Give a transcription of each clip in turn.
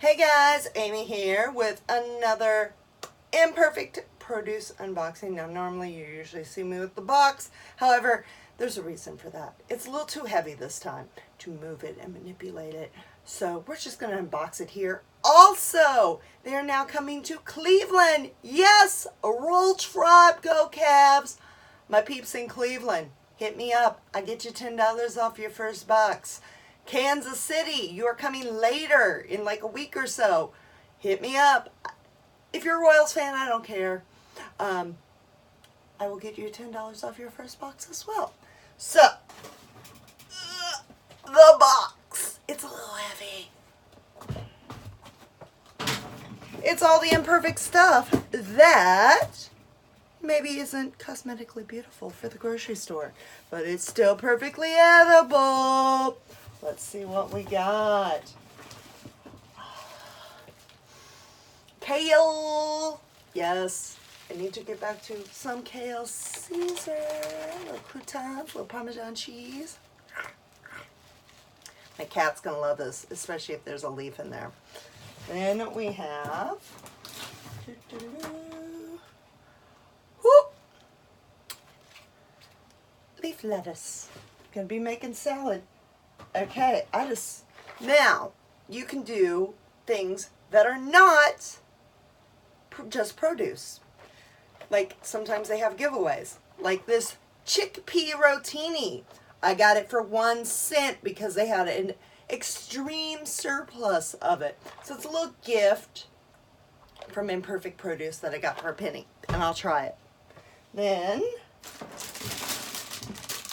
Hey guys, Amy here with another Imperfect Produce unboxing. Now normally you usually see me with the box, however there's a reason for that. It's a little too heavy this time to move it and manipulate it, so we're just going to unbox it here. Also, they are now coming to Cleveland. Yes, a Roll Tribe, go Cavs. My peeps in Cleveland, hit me up. I get you $10 off your first box. Kansas City, you are coming later in like a week or so. Hit me up. If you're a Royals fan, I don't care. I will get you $10 off your first box as well. So, the box. It's a little heavy. It's all the imperfect stuff that maybe isn't cosmetically beautiful for the grocery store, but it's still perfectly edible. Let's see what we got. Kale. Yes, I need to get back to some kale Caesar. Little croutons, little Parmesan cheese. My cat's going to love this, especially if there's a leaf in there. Then we have leaf lettuce. Gonna be making salad. Okay, now you can do things that are not just produce. Like sometimes they have giveaways, like this chickpea rotini. I got it for 1 cent because they had an extreme surplus of it. So it's a little gift from Imperfect Produce that I got for a penny, and I'll try it. Then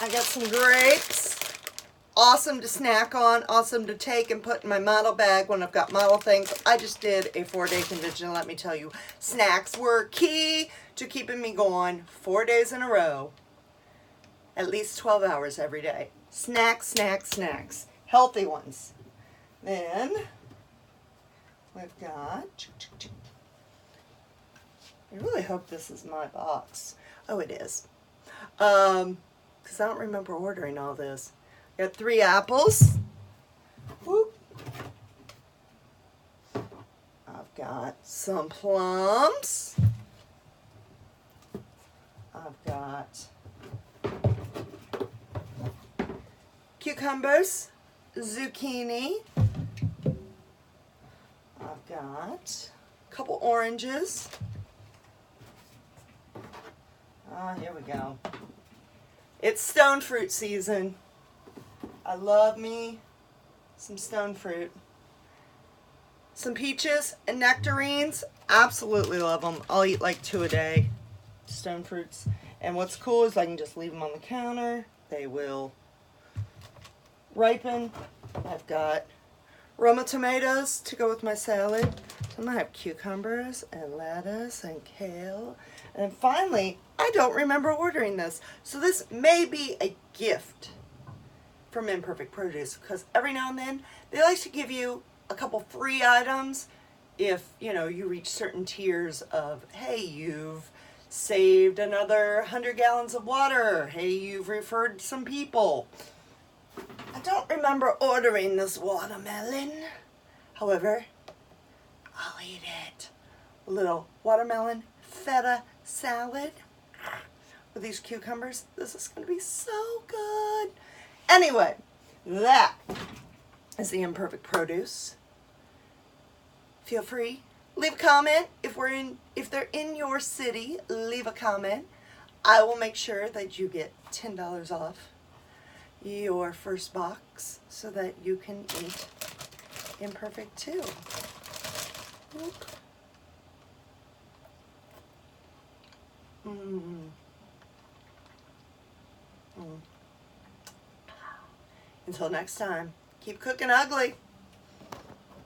I got some grapes. Awesome to snack on, awesome to take and put in my model bag when I've got model things. I just did a 4-day convention. Let me tell you, snacks were key to keeping me going 4 days in a row, at least 12 hours every day. Snacks, snacks, snacks. Healthy ones. Then we've got, I really hope this is my box. Oh, it is. Because I don't remember ordering all this. Got 3 apples. Whoop. I've got some plums. I've got cucumbers, zucchini. I've got a couple oranges. Here we go. It's stone fruit season. I love me some stone fruit. Some peaches and nectarines. Absolutely love them. I'll eat like 2 a day. Stone fruits. And what's cool is I can just leave them on the counter. They will ripen. I've got Roma tomatoes to go with my salad. So I'm going to have cucumbers and lettuce and kale. And finally, I don't remember ordering this. So this may be a gift from Imperfect Produce, because every now and then they like to give you a couple free items if, you know, you reach certain tiers of, hey, you've saved another 100 gallons of water. Hey, you've referred some people. I don't remember ordering this watermelon. However, I'll eat it. A little watermelon feta salad with these cucumbers. This is going to be so good. Anyway, that is the Imperfect Produce. Feel free, leave a comment. If they're in your city, leave a comment. I will make sure that you get $10 off your first box so that you can eat Imperfect too. Oop. Until next time, keep cooking ugly.